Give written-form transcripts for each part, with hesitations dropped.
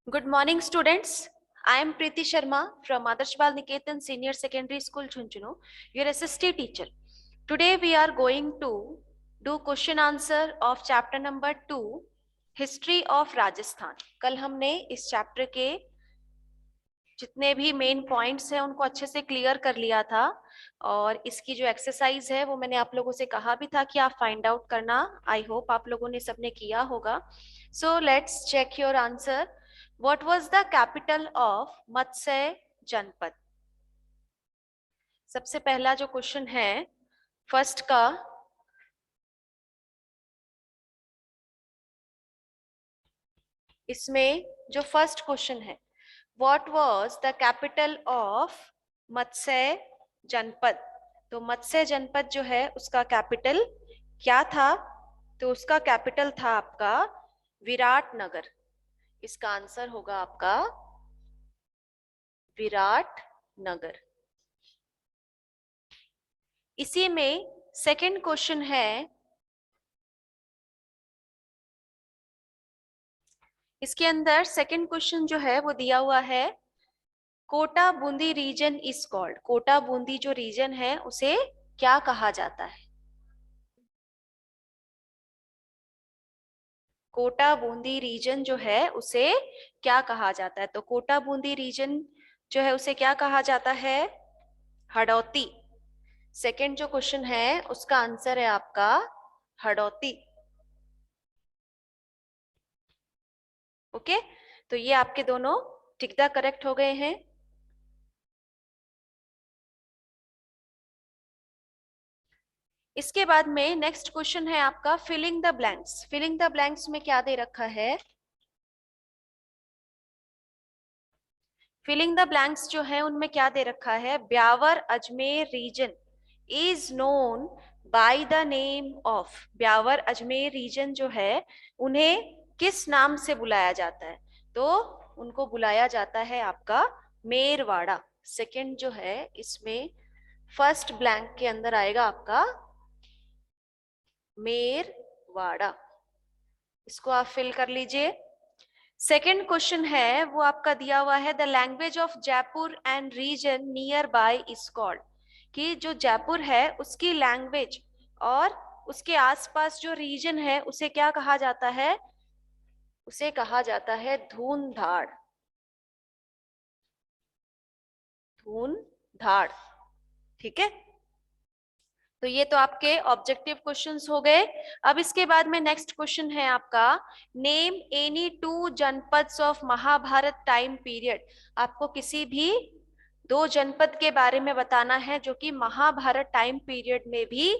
Good morning, students. I am Preeti Sharma from Adarsh Bal Niketan Senior Secondary School, Chunchunu, your SST teacher. Today we are going to do question answer of chapter number 2, History of Rajasthan. कल हमने इस chapter के जितने भी main points हैं उनको अच्छे से क्लियर कर लिया था और इसकी जो एक्सरसाइज है वो मैंने आप लोगों से कहा भी था कि आप फाइंड आउट करना. आई होप आप लोगों ने सबने किया होगा. So let's check your answer. What was the capital of Matsya janapad? सबसे पहला जो क्वेश्चन है फर्स्ट का, इसमें जो फर्स्ट क्वेश्चन है, what was the capital of Matsya janapad? तो मत्स्य जनपद जो है उसका कैपिटल क्या था? तो उसका कैपिटल था आपका विराटनगर. इसका आंसर होगा आपका विराटनगर. इसी में सेकंड क्वेश्चन है, इसके अंदर सेकंड क्वेश्चन जो है वो दिया हुआ है, Kota Bundi region is called. Kota Bundi जो रीजन है उसे क्या कहा जाता है? कोटा बूंदी रीजन जो है उसे क्या कहा जाता है? तो कोटा बूंदी रीजन जो है उसे क्या कहा जाता है? हड़ौती. सेकंड जो क्वेश्चन है उसका आंसर है आपका हड़ौती. ओके, तो ये आपके दोनों टिक द करेक्ट हो गए हैं. इसके बाद में नेक्स्ट क्वेश्चन है आपका filling the blanks. Filling the blanks में क्या दे रखा है? फिलिंग द ब्लैंक्स जो है उनमें क्या दे रखा है? Beawar Ajmer region is known by the name of. Beawar Ajmer region जो है उन्हें किस नाम से बुलाया जाता है? तो उनको बुलाया जाता है आपका मेरवाड़ा. सेकंड जो है इसमें फर्स्ट ब्लैंक के अंदर आएगा आपका मेरवाड़ा. इसको आप फिल कर लीजिए. सेकेंड क्वेश्चन है वो आपका दिया हुआ है, the language of Jaipur and region near by is called. कि जो जयपुर है उसकी लैंग्वेज और उसके आसपास जो रीजन है उसे क्या कहा जाता है? उसे कहा जाता है धूनधाड़. धूनधाड़. ठीक है, तो ये तो आपके ऑब्जेक्टिव क्वेश्चंस हो गए. अब इसके बाद में नेक्स्ट क्वेश्चन है आपका, name any two janapads of Mahabharata time period. आपको किसी भी दो जनपद के बारे में बताना है जो कि महाभारत टाइम पीरियड में भी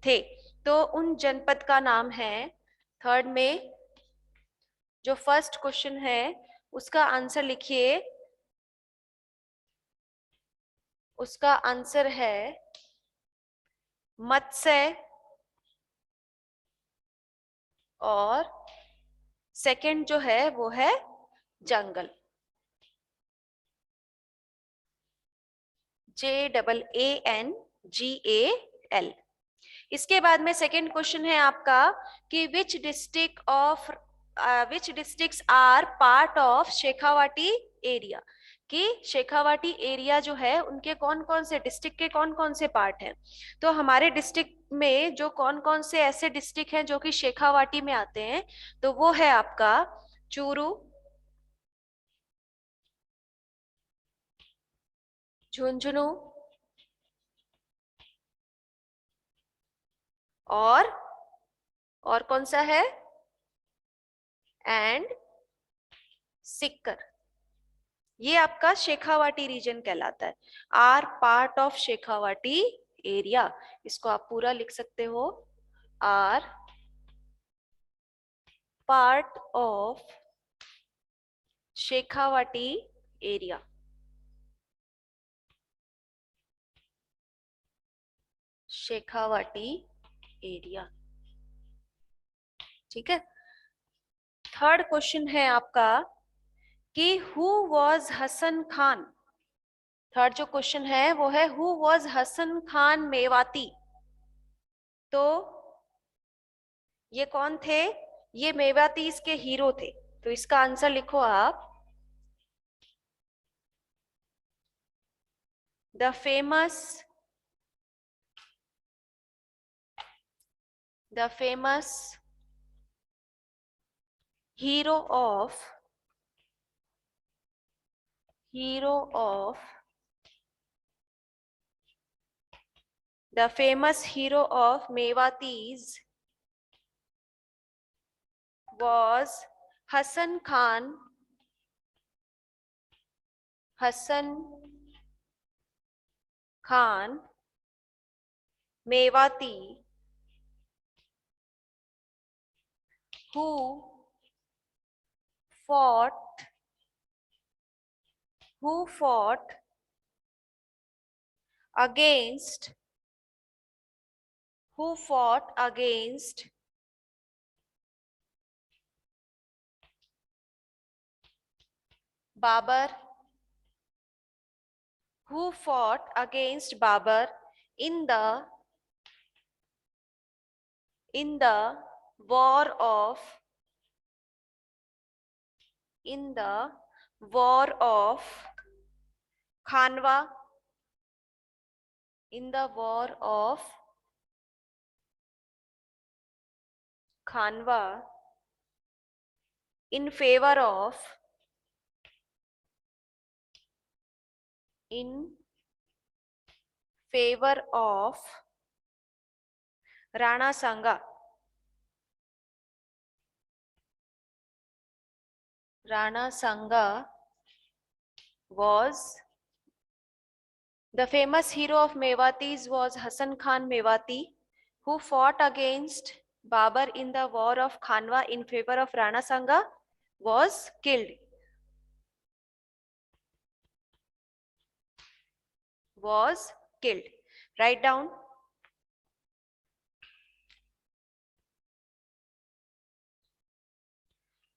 थे. तो उन जनपद का नाम है, थर्ड में जो फर्स्ट क्वेश्चन है उसका आंसर लिखिए. उसका आंसर है मत्स्य और सेकंड जो है वो है जंगल. JAANGAL. इसके बाद में सेकंड क्वेश्चन है आपका कि which districts are part of Shekhawati area. कि शेखावाटी एरिया जो है उनके कौन कौन से डिस्ट्रिक्ट के कौन कौन से पार्ट हैं? तो हमारे डिस्ट्रिक्ट में जो कौन कौन से ऐसे डिस्ट्रिक्ट हैं जो कि शेखावाटी में आते हैं, तो वो है आपका चूरू, झुंझुनू और कौन सा है? एंड सिक्कर. ये आपका शेखावाटी रीजन कहलाता है. Are part of Shekhawati area. इसको आप पूरा लिख सकते हो, are part of Shekhawati area. Shekhawati area. ठीक है. थर्ड क्वेश्चन है आपका कि who was Hasan Khan. Third जो क्वेश्चन है वो है हु वॉज हसन खान मेवाती. तो ये कौन थे? ये मेवातीज के हीरो थे. तो इसका आंसर लिखो आप, the famous hero of Mewatis was Hassan Khan Mewati, who fought against Babar, in the war of Khanwa, in favor of Rana Sanga. Was the famous hero of Mewatis was Hassan Khan Mewati, who fought against Babar in the war of Khanwa in favor of Rana Sanga, was killed. Write down.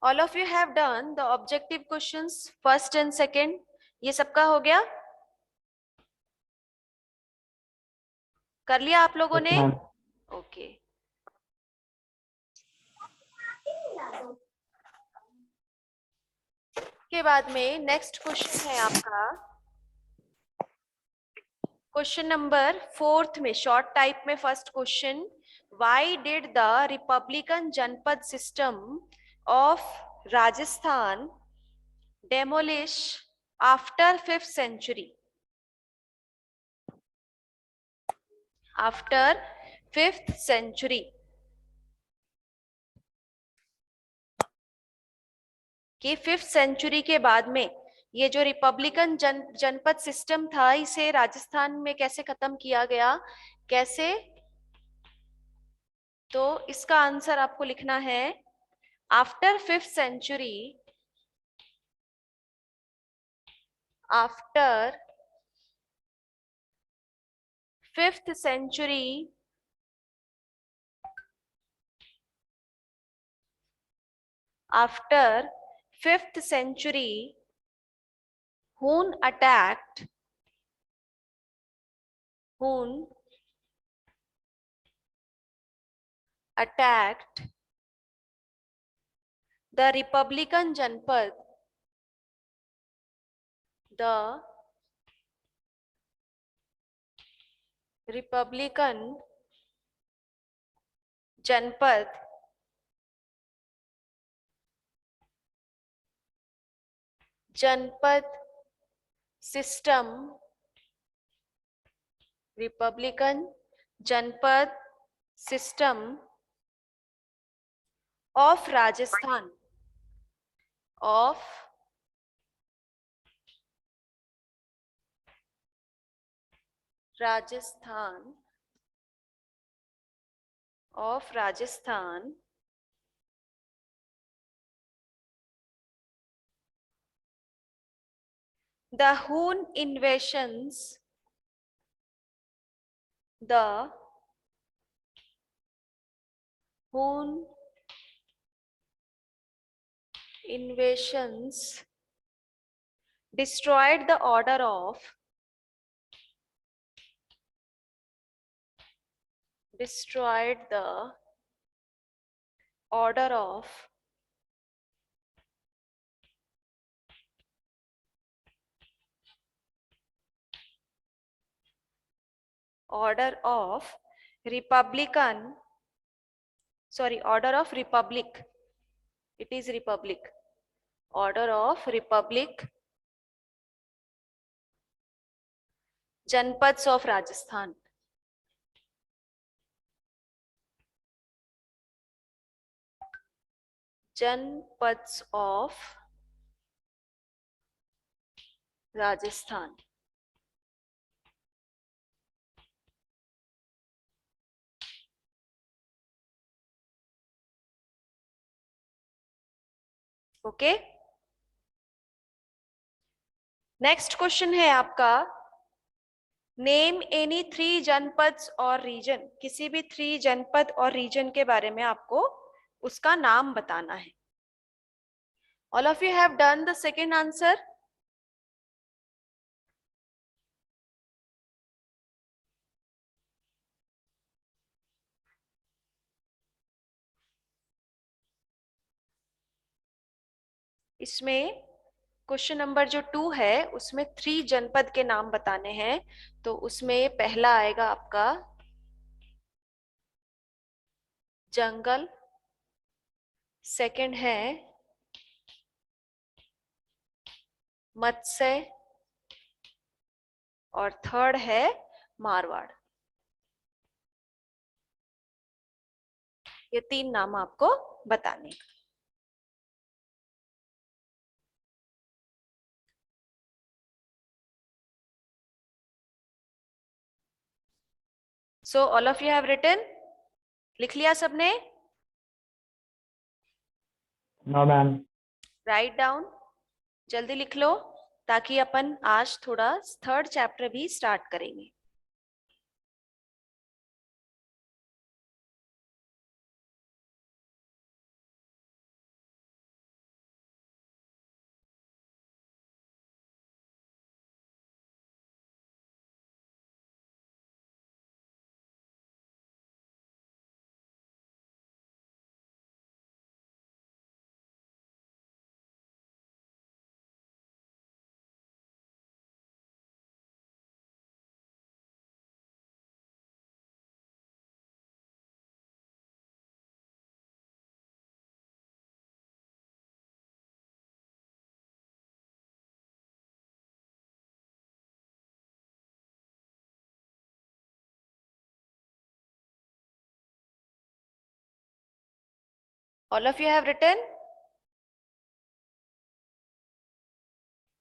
All of you have done the objective questions first and second. ये सबका हो गया? कर लिया आप लोगों ने? Okay. के बाद में नेक्स्ट क्वेश्चन है आपका क्वेश्चन नंबर 4 में, शॉर्ट टाइप में first question, why did the republican janapad system of Rajasthan demolish after 5th century? After 5th century कि 5th century के बाद में ये जो रिपब्लिकन जनपद सिस्टम था, इसे राजस्थान में कैसे खत्म किया गया, कैसे? तो इसका आंसर आपको लिखना है after 5th century, after 5th century Hun attacked the Republican Janpad, Janpad system, Republican Janpad system of Rajasthan, the Hun invasions, destroyed the order of order of Republican, sorry, order of Republic. It is Republic. Order of Republic, janapads of Rajasthan. Janapads of Rajasthan. Okay, next question है आपका, name any 3 janapads और reason. किसी भी 3 जनपद और reason के बारे में आपको उसका नाम बताना है. All of you have done the second answer. इसमें क्वेश्चन नंबर जो 2 है उसमें 3 जनपद के नाम बताने हैं. तो उसमें पहला आएगा आपका जंगल, सेकंड है मत्स्य और थर्ड है मारवाड़. ये 3 नाम आपको बताने. So all of you have written. लिख लिया सबने? No ma'am. राइट डाउन, जल्दी लिख लो ताकि अपन आज थोड़ा थर्ड चैप्टर भी स्टार्ट करेंगे. All of you have written.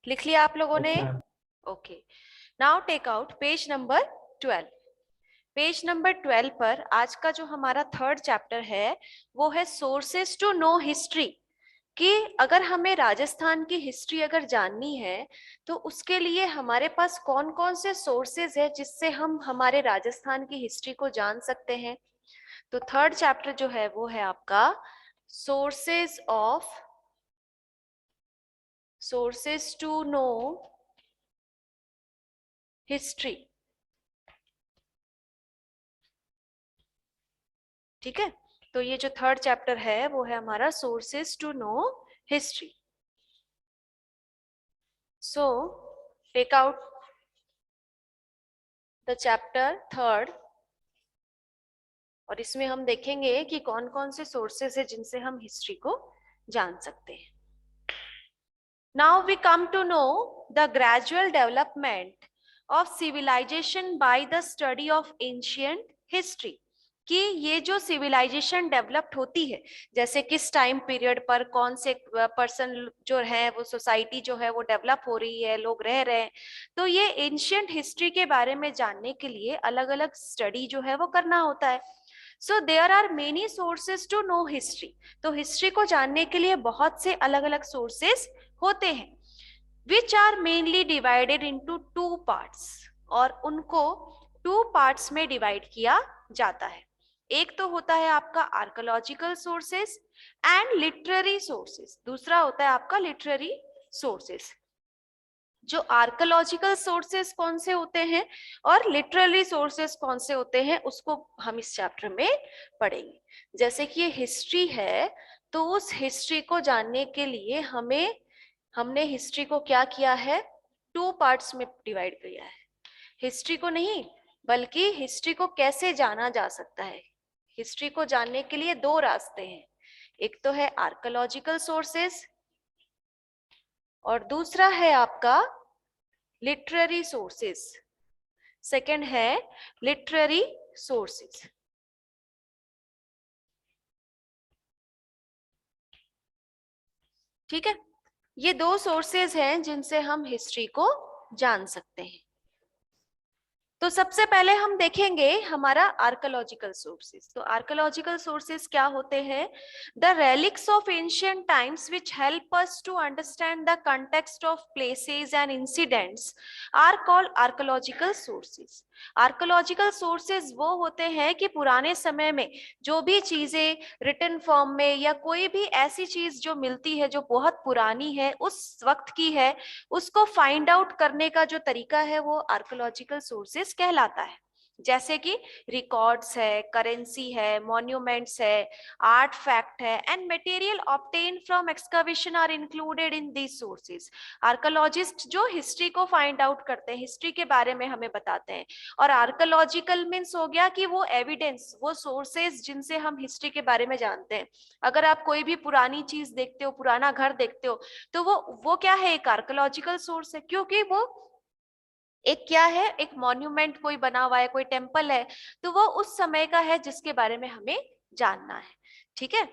लिख लिया आप लोगों ने? Okay, now take out page number 12. Page number 12 पर आज का जो हमारा थर्ड चैप्टर है वो है सोर्सेस टू नो हिस्ट्री. कि अगर हमें राजस्थान की हिस्ट्री अगर जाननी है तो उसके लिए हमारे पास कौन कौन से सोर्सेज है जिससे हम हमारे राजस्थान की हिस्ट्री को जान सकते हैं. तो थर्ड चैप्टर जो है वो है आपका सोर्सेज टू नो हिस्ट्री. ठीक है, तो ये जो थर्ड चैप्टर है वो है हमारा sources to know history. So take out the chapter third और इसमें हम देखेंगे कि कौन कौन से सोर्सेस है जिनसे हम हिस्ट्री को जान सकते हैं. Now we come to know the gradual development of civilization by the study of ancient history. कि ये जो सिविलाइजेशन डेवलप्ड होती है, जैसे किस टाइम पीरियड पर कौन से पर्सन जो है वो सोसाइटी जो है वो डेवलप हो रही है, लोग रह रहे हैं. तो ये एंशिएंट हिस्ट्री के बारे में जानने के लिए अलग अलग स्टडी जो है वो करना होता है. So there are many sources to know history. तो हिस्ट्री को जानने के लिए बहुत से अलग अलग सोर्सेस होते हैं, which are mainly divided into 2 parts. और उनको 2 पार्ट्स में डिवाइड किया जाता है. एक तो होता है आपका archaeological sources and literary sources. दूसरा होता है आपका लिटरेरी सोर्सेस. जो आर्कोलॉजिकल सोर्सेस कौन से होते हैं और लिटरेरी सोर्सेस कौन से होते हैं उसको हम इस चैप्टर में पढ़ेंगे. जैसे कि ये हिस्ट्री है तो उस हिस्ट्री को जानने के लिए हमने हिस्ट्री को क्या किया है, 2 पार्ट्स में डिवाइड किया है. हिस्ट्री को नहीं, बल्कि हिस्ट्री को कैसे जाना जा सकता है। हिस्ट्री को जानने के लिए दो रास्ते हैं, एक तो है आर्कोलॉजिकल सोर्सेस और दूसरा है आपका लिटरेरी सोर्सेस। सेकंड है लिटरेरी सोर्सेस। ठीक है, ये दो सोर्सेज हैं जिनसे हम हिस्ट्री को जान सकते हैं। तो सबसे पहले हम देखेंगे हमारा आर्कोलॉजिकल सोर्सेज। तो आर्कोलॉजिकल सोर्सेज क्या होते हैं? The relics of ancient times which help us to understand the context of places and incidents are called archaeological sources. Archaeological sources वो होते हैं कि पुराने समय में जो भी चीजें रिटन फॉर्म में या कोई भी ऐसी चीज जो मिलती है जो बहुत पुरानी है, उस वक्त की है, उसको फाइंड आउट करने का जो तरीका है वो आर्कोलॉजिकल सोर्सेज कहलाता है। जैसे कि रिकॉर्ड्स है, करेंसी है, मॉन्यूमेंट्स है, आर्ट फैक्ट है and material obtain from excavation are included in these sources. Archaeologist जो हिस्ट्री को फाइंड आउट करते हैं, हिस्ट्री के बारे में हमें बताते हैं। और आर्कोलॉजिकल मीन्स हो गया कि वो एविडेंस, वो सोर्सेज जिनसे हम हिस्ट्री के बारे में जानते हैं। अगर आप कोई भी पुरानी चीज देखते हो, पुराना घर देखते हो, तो वो क्या है? एक आर्कोलॉजिकल सोर्स है, क्योंकि वो एक क्या है, एक मॉन्यूमेंट कोई बना हुआ है, कोई टेम्पल है, तो वो उस समय का है जिसके बारे में हमें जानना है। ठीक है,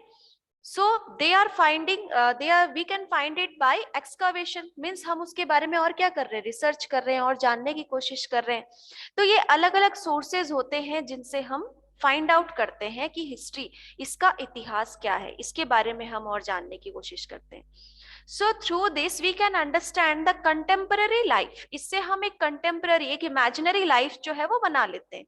so they are finding, they are we can find it by excavation, means हम उसके बारे में और क्या कर रहे हैं? रिसर्च कर रहे हैं और जानने की कोशिश कर रहे हैं। तो ये अलग अलग सोर्सेज होते हैं जिनसे हम फाइंड आउट करते हैं कि हिस्ट्री, इसका इतिहास क्या है, इसके बारे में हम और जानने की कोशिश करते हैं। So through this we can understand the contemporary life. इससे हम एक कंटेम्पररी, एक इमेजिनरी लाइफ जो है वो बना लेते हैं।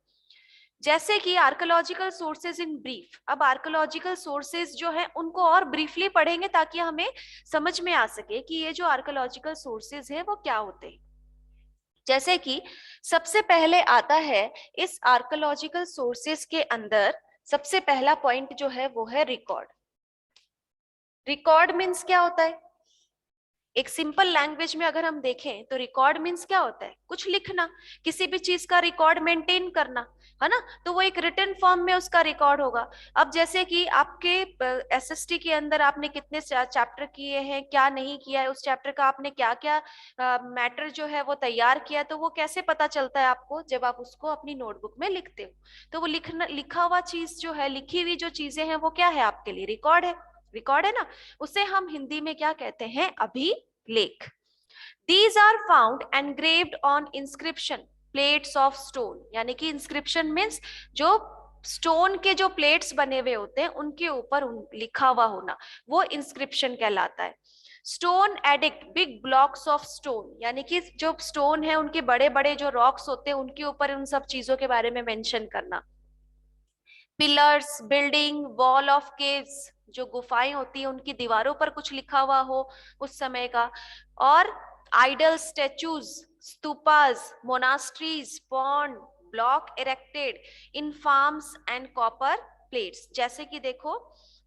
जैसे कि आर्कोलॉजिकल सोर्सेज इन ब्रीफ। अब आर्कोलॉजिकल सोर्सेज जो है उनको और ब्रीफली पढ़ेंगे ताकि हमें समझ में आ सके कि ये जो आर्कोलॉजिकल सोर्सेज है वो क्या होते हैं। जैसे कि सबसे पहले आता है इस आर्कोलॉजिकल सोर्सेज के अंदर, सबसे पहला पॉइंट जो है वो है रिकॉर्ड। रिकॉर्ड मीन्स क्या होता है? एक सिंपल लैंग्वेज में अगर हम देखें तो रिकॉर्ड मीन्स क्या होता है? कुछ लिखना, किसी भी चीज का रिकॉर्ड मेंटेन करना, है ना? तो वो एक रिटन फॉर्म में उसका रिकॉर्ड होगा। अब जैसे कि आपके एसएसटी के अंदर आपने कितने चैप्टर किए हैं, क्या नहीं किया है, उस चैप्टर का आपने क्या क्या मैटर जो है वो तैयार किया, तो वो कैसे पता चलता है आपको? जब आप उसको अपनी नोटबुक में लिखते हो, तो वो लिखा हुआ चीज जो है, लिखी हुई जो चीजें हैं वो क्या है आपके लिए? रिकॉर्ड है। रिकॉर्ड है ना, उसे हम हिंदी में क्या कहते हैं? अभिलेख। These are found engraved on inscription plates of stone, यानी कि inscription means जो स्टोन के जो प्लेट्स बने हुए होते हैं उनके ऊपर लिखा हुआ होना, वो इंस्क्रिप्शन कहलाता है। Stone addict, big blocks of stone, यानी कि जो स्टोन है उनके बड़े बड़े जो रॉक्स होते हैं उनके ऊपर उन सब चीजों के बारे में मेंशन करना। Pillars, building, wall of caves, जो गुफाएं होती है उनकी दीवारों पर कुछ लिखा हुआ हो उस समय का। और idol, statues, stupas, monasteries, pond, block erected in forms and copper plates. जैसे कि देखो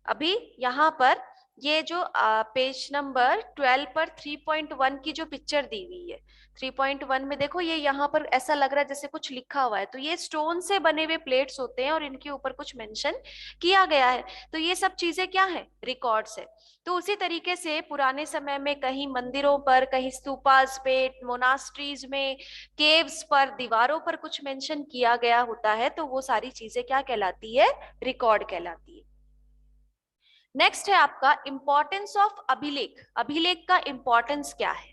अभी यहाँ पर ये जो पेज नंबर 12 पर 3.1 की जो पिक्चर दी हुई है, 3.1 में देखो ये यहाँ पर ऐसा लग रहा है जैसे कुछ लिखा हुआ है। तो ये स्टोन से बने हुए प्लेट्स होते हैं और इनके ऊपर कुछ मेंशन किया गया है। तो ये सब चीजें क्या है? रिकॉर्ड्स है। तो उसी तरीके से पुराने समय में कहीं मंदिरों पर, कहीं स्तूपास पे, मोनास्ट्रीज में, केव्स पर, दीवारों पर कुछ मेंशन किया गया होता है, तो वो सारी चीजें क्या कहलाती है? रिकॉर्ड कहलाती है। नेक्स्ट है आपका इंपॉर्टेंस ऑफ अभिलेख। अभिलेख का इंपॉर्टेंस क्या है?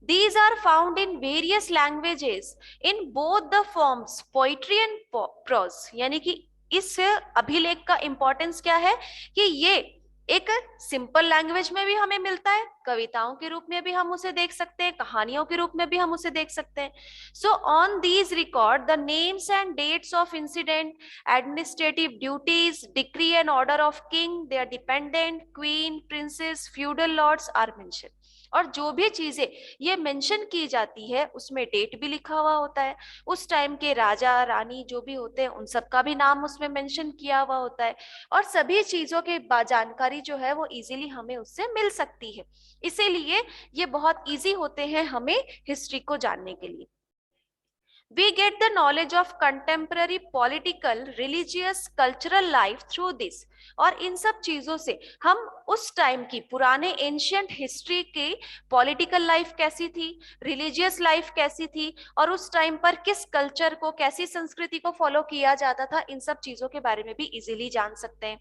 These are found in various languages in both the forms poetry and prose। यानी कि इस अभिलेख का इंपॉर्टेंस क्या है कि ये एक सिंपल लैंग्वेज में भी हमें मिलता है, कविताओं के रूप में भी हम उसे देख सकते हैं, कहानियों के रूप में भी हम उसे देख सकते हैं। So on these record the names and dates of incident, administrative duties, decree and order of king, their dependent, queen, princes, feudal lords are mention. और जो भी चीजें ये मेंशन की जाती है उसमें डेट भी लिखा हुआ होता है, उस टाइम के राजा रानी जो भी होते हैं उन सब का भी नाम उसमें मेंशन किया हुआ होता है। और सभी चीजों के जानकारी जो है वो इजीली हमें उससे मिल सकती है। इसीलिए ये बहुत इजी होते हैं हमें हिस्ट्री को जानने के लिए। We get the knowledge of contemporary political, religious, cultural life through this. और इन सब चीजों से हम उस टाइम की पुराने एंशियंट हिस्ट्री की पॉलिटिकल लाइफ कैसी थी, रिलीजियस लाइफ कैसी थी, और उस टाइम पर किस कल्चर को, कैसी संस्कृति को फॉलो किया जाता था, इन सब चीजों के बारे में भी इजीली जान सकते हैं.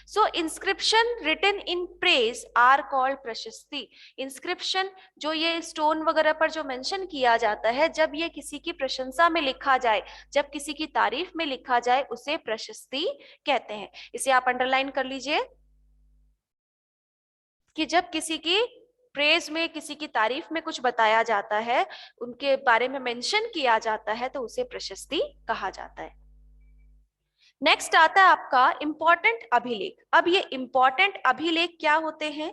So inscription written in praise are called prashasti. Inscription जो ये स्टोन वगैरह पर जो मेंशन किया जाता है, जब ये किसी की प्रशंसा में लिखा जाए, जब किसी की तारीफ में लिखा जाए, उसे प्रशस्ति कहते हैं. इसे आप अंडरलाइन कर लीजिए कि जब किसी की प्रेज में, किसी की तारीफ में कुछ बताया जाता है, उनके बारे में मेंशन किया जाता है, तो उसे प्रशस्ति कहा जाता है. नेक्स्ट आता है आपका इंपॉर्टेंट अभिलेख. अब ये इंपॉर्टेंट अभिलेख क्या होते हैं?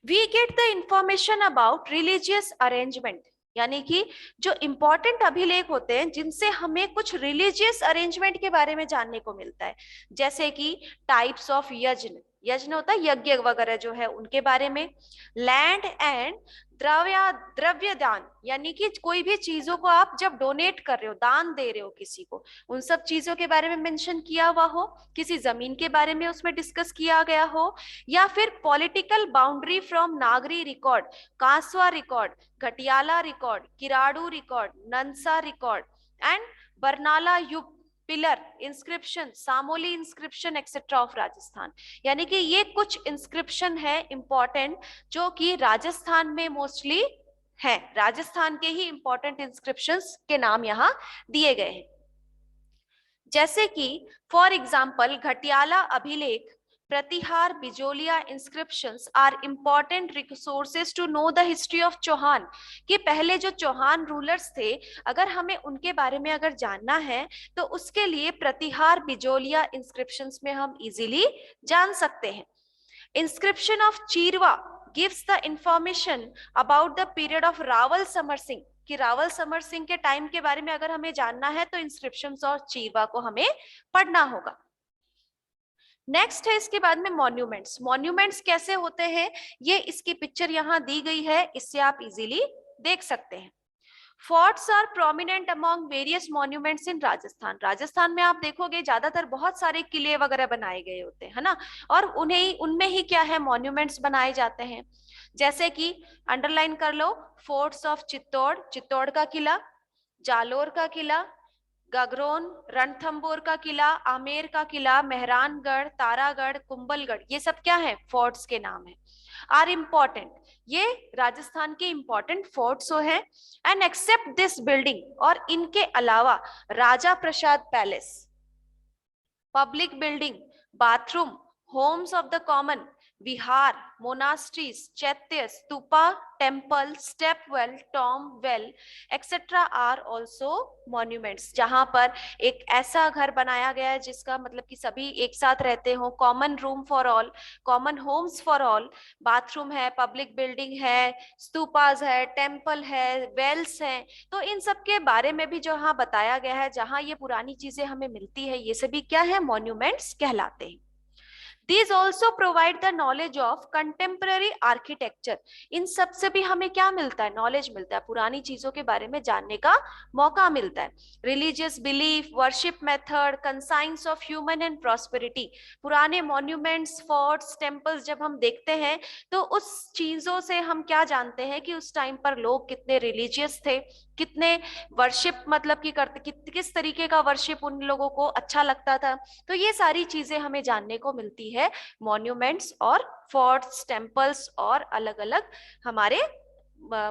We get the information about religious arrangement. यानी कि जो इंपॉर्टेंट अभिलेख होते हैं जिनसे हमें कुछ रिलीजियस अरेंजमेंट के बारे में जानने को मिलता है, जैसे कि टाइप्स ऑफ यज्ञ, यज्ञ होता है यज्ञ वगैरह जो है, उनके बारे में. लैंड एंड द्रव्य दान, यानी कि कोई भी चीजों को आप जब डोनेट कर रहे हो, दान दे रहे हो किसी को, उन सब चीजों के बारे में मेंशन किया हुआ हो, किसी जमीन के बारे में उसमें डिस्कस किया गया हो, या फिर political boundary from Nagari record, Kanswa record, Ghatiyala record, Kiradu record, Nansa record and Barnala युग pillar inscription, Samoli inscription etcetera of Rajasthan. यानी कि ये कुछ इंस्क्रिप्शन है इंपॉर्टेंट जो कि राजस्थान में मोस्टली है. राजस्थान के ही इंपॉर्टेंट इंस्क्रिप्शंस के नाम यहाँ दिए गए हैं. जैसे कि फॉर एग्जाम्पल घटियाला अभिलेख, Pratihara, Bijolia inscriptions are important resources to know the history of Chauhan. कि पहले जो चौहान रूलर्स थे, अगर हमें उनके बारे में अगर जानना है तो उसके लिए प्रतिहार, बिजोलिया इंस्क्रिप्शंस में हम इजीली जान सकते हैं. Inscription of Chirwa gives the information about the period of Rawal Samar Singh. कि रावल समर सिंह के टाइम के बारे में अगर हमें जानना है तो इंस्क्रिप्शंस और चीरवा को हमें पढ़ना होगा. नेक्स्ट है इसके बाद में मॉन्यूमेंट्स. मॉन्यूमेंट्स कैसे होते हैं, ये इसकी पिक्चर यहाँ दी गई है, इससे आप इजीली देख सकते हैं. Forts are prominent among various monuments in Rajasthan. Rajasthan में आप देखोगे ज्यादातर बहुत सारे किले वगैरह बनाए गए होते हैं, है ना, और उन्हें उनमें ही क्या है, मॉन्यूमेंट्स बनाए जाते हैं. जैसे कि अंडरलाइन कर लो, फोर्ट्स ऑफ चित्तौड़, चित्तौड़ का किला, जालोर का किला, गगरोन, रणथंबोर का किला, आमेर का किला, मेहरानगढ़, तारागढ़, कुंभलगढ़, ये सब क्या है, फोर्ट्स के नाम है. आर इम्पोर्टेंट, ये राजस्थान के इंपॉर्टेंट फोर्ट्स हैं. एंड एक्सेप्ट दिस बिल्डिंग, और इनके अलावा राजा प्रसाद palace, public building, bathroom, homes of the common, vihara, monasteries, chaitya, stupa, temple, step well, tomb well etcetera are also monuments. जहां पर एक ऐसा घर बनाया गया है जिसका मतलब कि सभी एक साथ रहते हो, common room for all, common Holmes for all, bathroom है, पब्लिक बिल्डिंग है, स्तूपाज है, टेम्पल है, वेल्स हैं. तो इन सब के बारे में भी जो यहाँ बताया गया है, जहां ये पुरानी चीजें हमें मिलती है, ये सभी क्या है, मॉन्यूमेंट्स कहलाते हैं. These also provide the knowledge of contemporary architecture. इन सब से भी हमें क्या मिलता है, नॉलेज मिलता है, पुरानी चीजों के बारे में जानने का मौका मिलता है. Religious belief, worship method, conscience of human and prosperity. पुराने मॉन्यूमेंट्स, फोर्ट्स, टेम्पल्स जब हम देखते हैं तो उस चीजों से हम क्या जानते हैं कि उस टाइम पर लोग कितने रिलीजियस थे, कितने वर्शिप मतलब कि करते, किस तरीके का वर्शिप उन लोगों को अच्छा लगता था. तो ये सारी चीजें हमें जानने को मिलती है मॉन्यूमेंट्स और फोर्ट्स, टेम्पल्स और अलग अलग हमारे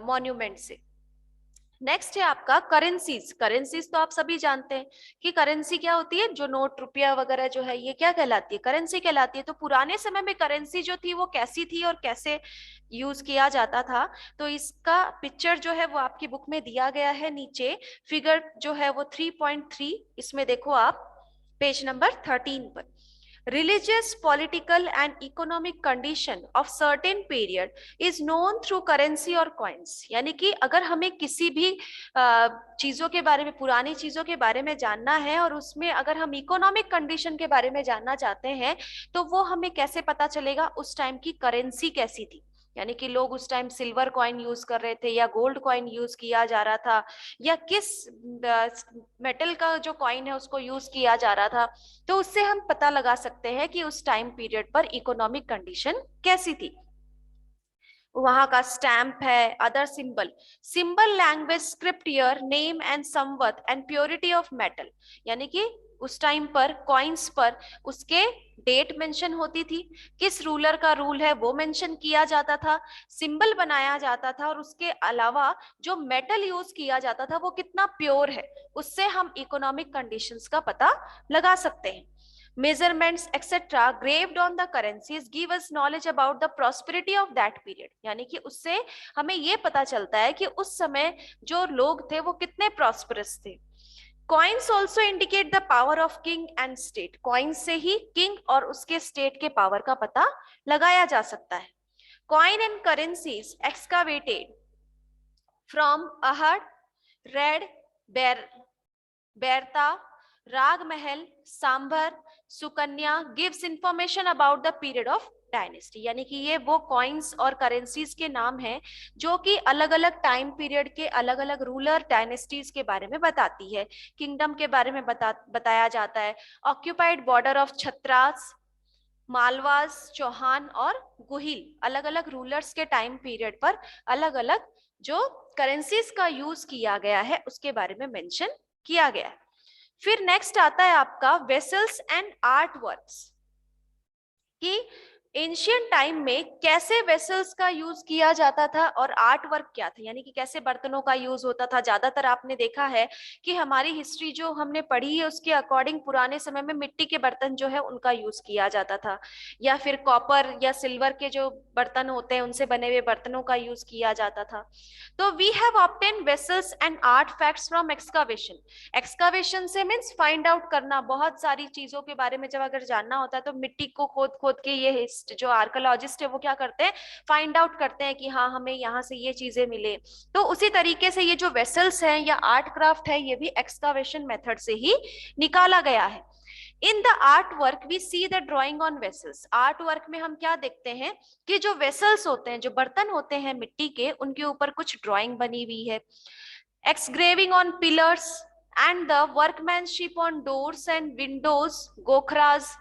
मॉन्यूमेंट से. नेक्स्ट है आपका करेंसीज. करेंसीज तो आप सभी जानते हैं कि करेंसी क्या होती है, जो नोट, रुपया वगैरह जो है, ये क्या कहलाती है, करेंसी कहलाती है. तो पुराने समय में करेंसी जो थी वो कैसी थी और कैसे यूज किया जाता था, तो इसका पिक्चर जो है वो आपकी बुक में दिया गया है. नीचे फिगर जो है वो 3.3, इसमें देखो आप पेज नंबर 13 पर. Religious, political and economic condition of certain period is known through currency और coins. यानी कि अगर हमें किसी भी चीजों के बारे में, पुरानी चीजों के बारे में जानना है और उसमें अगर हम इकोनॉमिक कंडीशन के बारे में जानना चाहते हैं तो वो हमें कैसे पता चलेगा, उस टाइम की करेंसी कैसी थी. यानी कि लोग उस टाइम सिल्वर कॉइन यूज कर रहे थे या गोल्ड कॉइन यूज किया जा रहा था, या किस मेटल का जो कॉइन है उसको यूज किया जा रहा था। तो उससे हम पता लगा सकते हैं कि उस टाइम पीरियड पर इकोनॉमिक कंडीशन कैसी थी। वहां का स्टैम्प है, other symbol, symbol language, script year, name and samvat and purity of metal, यानी कि उस टाइम पर कॉइन्स पर उसके डेट मेंशन होती थी, किस रूलर का रूल है वो मेंशन किया जाता था, सिंबल बनाया जाता था, और उसके अलावा जो मेटल यूज किया जाता था वो कितना प्योर है, उससे हम इकोनॉमिक कंडीशंस का पता लगा सकते हैं। Measurements etc graved on the currencies give us knowledge about the prosperity of that period, यानी कि उससे हमें ये पता चलता है कि उस समय जो लोग थे वो कितने प्रॉस्परस थे। Coins also indicate the power of king and state, coins से ही king और उसके state के power का पता लगाया जा सकता है। Coin and currencies excavated from Ahad, Red, Berta, Rangmahal, Sambhar, Sukanya gives information about the period of dynasty, यानी कि ये वो कॉइन्स और करेंसीज के नाम हैं जो कि अलग अलग टाइम पीरियड के अलग अलग रूलर डायनेस्टीज के बारे में बताती है, किंगडम के बारे में बताया जाता है। Occupied border of छत्रास, Malwas, Chauhan और गुहिल, अलग अलग रूलर्स के टाइम पीरियड पर अलग अलग जो करेंसीज का यूज किया गया है उसके बारे में मेंशन किया गया है। फिर नेक्स्ट आता है आपका वेसल्स एंड आर्ट वर्क्स, कि एंशियंट टाइम में कैसे वेसल्स का यूज किया जाता था और आर्ट वर्क क्या था, यानी कि कैसे बर्तनों का यूज होता था। ज्यादातर आपने देखा है कि हमारी हिस्ट्री जो हमने पढ़ी है उसके अकॉर्डिंग पुराने समय में मिट्टी के बर्तन जो है उनका यूज किया जाता था, या फिर कॉपर या सिल्वर के जो बर्तन होते हैं उनसे बने हुए बर्तनों का यूज किया जाता था। तो we have obtain vessels and artefacts from excavation, excavation से मीन्स फाइंड आउट करना, बहुत सारी चीजों के बारे में जब अगर जानना होता है तो मिट्टी को खोद खोद के ये जो आर्कोलॉजिस्ट है वो क्या करते हैं, फाइंड आउट करते हैं कि हाँ हमें यहाँ से ये चीजें मिले। तो उसी तरीके से ये जो वेसल्स हैं या आर्ट क्राफ्ट है ये भी एक्सकावेशन मेथड से ही निकाला गया है। In the art work we see the drawing on vessels, art work में हम क्या देखते हैं कि जो वेसल्स होते हैं, जो बर्तन होते हैं मिट्टी के, उनके ऊपर कुछ ड्राइंग बनी हुई है। Engraving on pillars and the workmanship on doors and windows, गोखराज,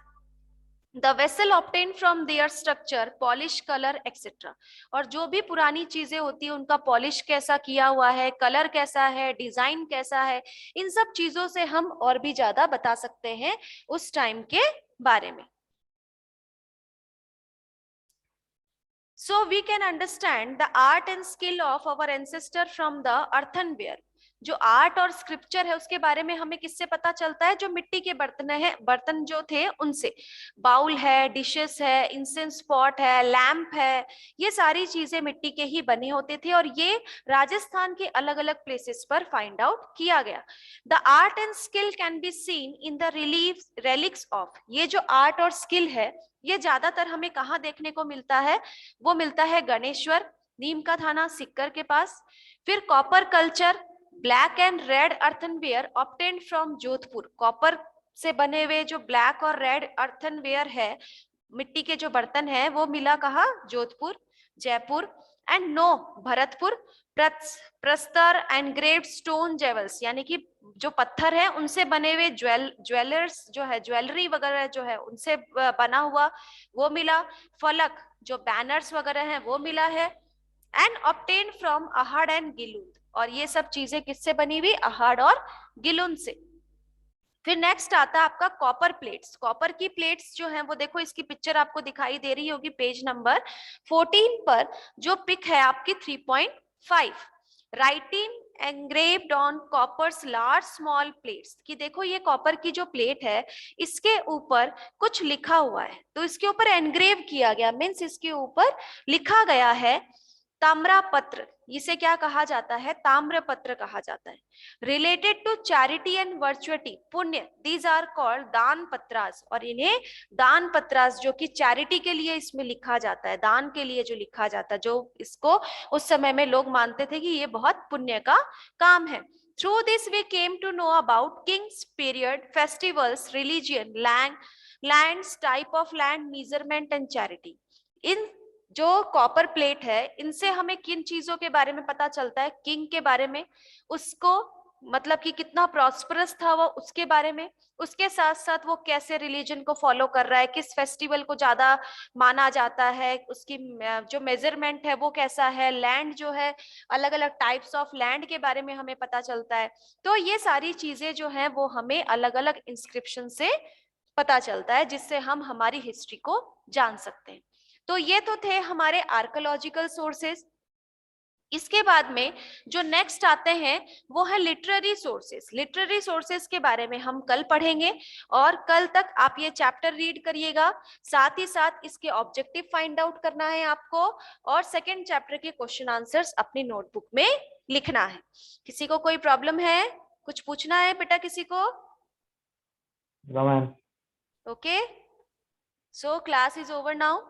the vessel obtain from their structure, polish, colour etcetera, और जो भी पुरानी चीजें होती है उनका पॉलिश कैसा किया हुआ है, कलर कैसा है, डिजाइन कैसा है, इन सब चीजों से हम और भी ज्यादा बता सकते हैं उस टाइम के बारे में। So we can understand the art and skill of our ancestor from the earthenware, जो आर्ट और स्क्रिप्चर है उसके बारे में हमें किससे पता चलता है, जो मिट्टी के बर्तन है, बर्तन जो थे उनसे। बाउल है, डिशेस है, इंसेंस पॉट है, लैम्प है, ये सारी चीजें मिट्टी के ही बने होते थे और ये राजस्थान के अलग अलग प्लेसेस पर फाइंड आउट किया गया। The art and skill can be seen in the relief relics of, ये जो आर्ट और स्किल है ये ज्यादातर हमें कहाँ देखने को मिलता है, वो मिलता है गणेश्वर, नीम का थाना, सिक्कर के पास। फिर copper culture, black and red earthenware obtained from Jodhpur, copper से बने हुए जो ब्लैक और रेड अर्थनवेयर है, मिट्टी के जो बर्तन है वो मिला कहा, जोधपुर, जयपुर। एंड नो, भरतपुर। प्रस्तर एंड ग्रेव्ड स्टोन जेवल्स, यानी कि जो पत्थर है उनसे बने हुए ज्वेलर्स जो है, ज्वेलरी वगैरह जो है उनसे बना हुआ वो मिला। फलक, जो बैनर्स वगैरह हैं वो मिला है। And obtain from Ahar and Gilund, और ये सब चीजें किससे बनी हुई, अहाड़ और गिलुंद से। फिर नेक्स्ट आता है आपका कॉपर प्लेट्स, कॉपर की प्लेट्स जो हैं वो देखो, इसकी पिक्चर आपको दिखाई दे रही होगी पेज नंबर 14 पर, जो पिक है आपकी 3.5, writing engraved on copper's large small plates, कि देखो ये कॉपर की जो प्लेट है इसके ऊपर कुछ लिखा हुआ है, तो इसके ऊपर एनग्रेव किया गया, मीन्स इसके ऊपर लिखा गया है ताम्रपत्र, इसे क्या कहा जाता है, ताम्रपत्र कहा जाता है। Related to charity and virtuality, पुण्य, दीज आर कॉल्ड दान पत्रास, और इन्हें दान पत्रास, जो कि चैरिटी के लिए इसमें लिखा जाता है, दान के लिए जो लिखा जाता है, जो इसको उस समय में लोग मानते थे कि ये बहुत पुण्य का काम है। Through this we came to know about kings period, festivals, religion, lands, type of land, measurement and charity. इन जो कॉपर प्लेट है, इनसे हमें किन चीजों के बारे में पता चलता है? किंग के बारे में, उसको मतलब कि कितना प्रॉस्परस था वो, उसके बारे में, उसके साथ साथ वो कैसे रिलीजन को फॉलो कर रहा है, किस फेस्टिवल को ज्यादा माना जाता है, उसकी जो मेजरमेंट है वो कैसा है, लैंड जो है, अलग अलग टाइप्स ऑफ लैंड के बारे में हमें पता चलता है। तो ये सारी चीजें जो है वो हमें अलग अलग इंस्क्रिप्शन से पता चलता है, जिससे हम हमारी हिस्ट्री को जान सकते हैं। तो ये तो थे हमारे आर्कोलॉजिकल सोर्सेस। इसके बाद में जो नेक्स्ट आते हैं वो है लिटरेरी सोर्सेस। लिटरेरी सोर्सेस के बारे में हम कल पढ़ेंगे, और कल तक आप ये चैप्टर रीड करिएगा, साथ ही साथ इसके ऑब्जेक्टिव फाइंड आउट करना है आपको, और सेकंड चैप्टर के क्वेश्चन आंसर्स अपनी नोटबुक में लिखना है। किसी को कोई प्रॉब्लम है? कुछ पूछना है बेटा किसी को? No, ma'am. Okay, so class is over now.